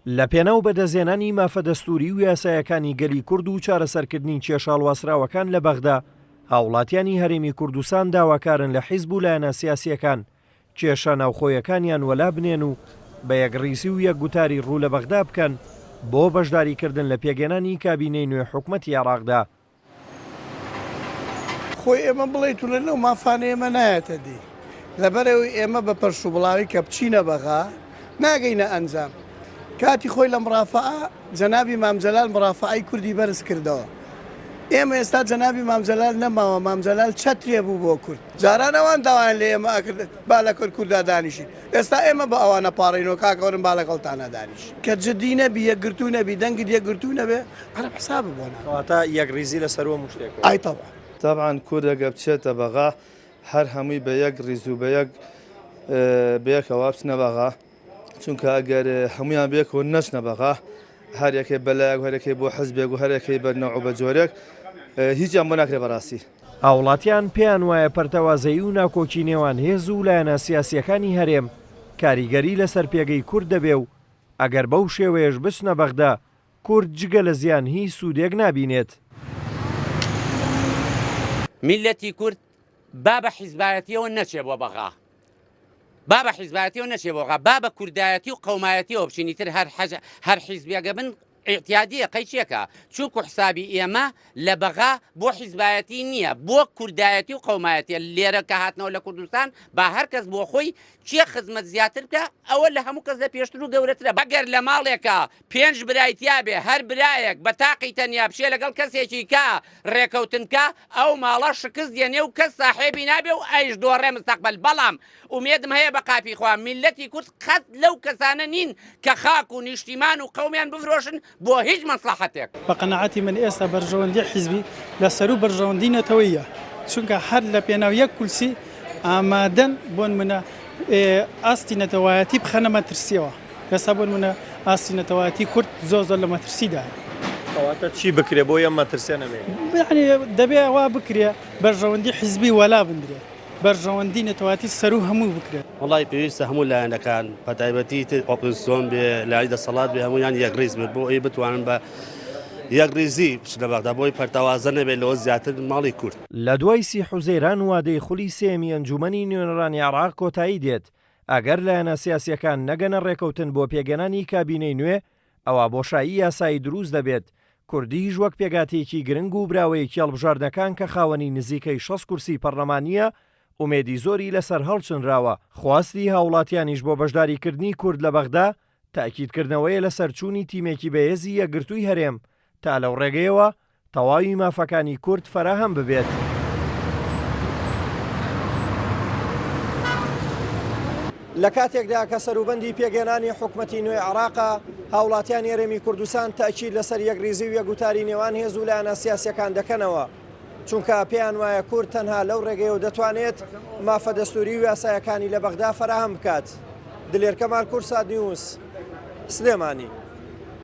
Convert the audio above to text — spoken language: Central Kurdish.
لە پێناو بەدەستهێنانی مافە دەستوری و یاسایەکانی گەلی کورد و چارەسەرکردنی کێشاڵواسراوەکان لە بەغدا، هاوڵاتیانی هەرێمی کوردستان داواکارن لە حیزب و لایەنە سیاسیەکان کێشە ناوخۆیەکانیان وەلا بنێن و بە یەکڕیزی و یەکگوتاری ڕوو لە بەغدا بکەن بۆ بەشداریکردن لە پێگەێنانی کابینەی نوێ حکوومەتی عێراقدا. خۆی ئێمە بڵێت و لە نەو مافانە ئێمە نایەتە دی لەبەرەوەی ئێمە بە پەرشوبڵاوی کە بچینە بەغا ناگەینە ئەنجام. کاتی خۆی لە مرافعە جەنابی مامجەلال مرافعەی کوردی بەرز کردەوە. ئێمە ئێستا جەنابی مامجەلال نەماوە، مامجەلال چەترێ بوو بۆ کورد. جاران ئەوان داوایان لە ئێمە ئەکرد با لە کووردا دانیشین. ئێستا ئێمە بە ئەوانە پاڕینەوە کاکەوەرن با لەگەڵتانە دانیش. کە جدی نەبی یەکگرتوو نەبی دەنگت یەکگرتوو نەبێ عەرەب حساب ببوونە. کەواتە یەکڕیزی لەسەرەوە مشتێک. ئای تەبع. طبعا کوردەگە بچێتە بەغا هەر هەمووی بە یەک ڕیز و بە یەکەوە بچنە بەغا، چونکە ئەگەر هەمویان بێکەوە نەچنە بەغا هەرێکێ بەلایەک هەرێکی بۆ حەزبێک و هەرێکی بە نەوع بە جۆرێک هیچیان بۆ ناکرێ بەڕاستی. هاوڵاتیان پێیان وایە پەرتەوازەیی و ناکۆکی نێوان هێز و لایەنە سیاسیەکانی هەرێم کاریگەری لەسەر پێگەی کورد دەبێ و ئەگەر بەو شێوەیەش بچنە بەغدا کورد جگە لە زیان هیچ سوودێک نابینێت. میلەتی کورد با بە حیزبایەتیەوە نەچێ بۆ بەغا، با بە حیزبایەتیەوە نەچێ بۆ بەغا، با بە کوردایەتی و قەومایەتیەوە بچینیتر هەر حیزبیەگە بن اعتیادیە قەیچێکە، چونکو حسابی ئێمە لە بەغا بۆ حیزبایەتی نییە، بۆ کوردایەتی و قەومایەتیە. لێرە کە هاتنەوە لە کوردستان با هەر کەس بۆ خۆی چیە خزمەت زیاتر بکە، ئەوە لە هەموو کەس لە پێشتر و گەورەترە. بەگەر لە ماڵێکە 5 برایتیا بێ هەر برایەک بە تاقی تەنیا بشێ لەگەڵ کەسێکی کا ڕێکەوتنکە ئەو ماڵە شکست دێنێ و کەس ساحێبی نابێ و ئەیش دۆڕێ مستەقبەل. بەڵام ئومێدم هەیە بە قاپی خوا میلەتی کورد قەت لەو کەسانە نین کە خاک و نیشتیمان و قەومیان بفرۆشن بۆ هیچ مەسلحەتێک. بە قەنەعەتی من ئێستا بەرژەوەندی حیزبی لەسەر و بەرژەوەندی نەتەوەیە، چونکە هەر لە پێناو یەک کولسی ئامادەن بۆن منە ئاستی نەتەوایەتی بخەنە مەترسیەوە. ئێستا بۆن منە ئاستی نەتەوایەتی کورد زۆر لە مەترسیدا. کەواتە چی بکرێ بۆ ئەم مەترسیە نەبێ؟ یعنی دەبێ ئەوە بکرێ بەرژەوەندی حیزبی وەلا بندرێ، بەرژەوەندی نەتەوایەتی سەر و هەموو بکرێت. وڵی پێویستە هەموو لایەنەکان بە تایبەتی ئۆپۆزیسیۆن بێ لای دەسەڵات بێ هەمویان یەکڕیز بێت بۆ ئەوەی بتوانن بە یەکڕیزی بچنە بەغدا بۆی پەرتەوازە نەبێت لەوە زیاتر ماڵی کورد. لە دوای 30 حوزەیران وادەی خولی سێمی ئەنجومەنی نوێنەرانی عێراق کۆتایی دێت ئەگەر لایەنە سیاسیەکان نەگەنە ڕێکەوتن بۆ پێگەێنانی کابینەی نوێ ئەوە بۆشایی یاسایی دروست دەبێت. کوردیش وەک پێگاتێکی گرنگ و براوەیەکی هەڵبژاردنەکان کە خاوەنی نزیکەی 6 کورسی پەرلەمانیە ئومێدی زۆری لەسەر هەڵچنراوە. خواستی هاوڵاتیانیش بۆ بەشداریکردنی کورد لە بەغدا تاکیدکردنەوەیە لەسەر چوونی تیمێکی بەهێزی یەکگرتووی هەرێم تا لەو ڕێگەیەوە تەواوی مافەکانی کورد فەراهەم ببێت. لە کاتێکدا کە سەروبەندی پێگەێنانی حکوومەتی نوێی عێراقا هاوڵاتیان هەرێمی کوردستان تاکید لەسەر یەکڕیزی و یەکگوتاری نێوان هێز و لایەنە سیاسیەکان دەکەنەوە، چونکە پێیان وایە کورد تەنها لەو ڕێگەیەوە دەتوانێت مافە دەستوری و یاسایەکانی لە بەغدا فەراهەم بکات. دلێر کەمال کورساد نیوز، سلێمانی.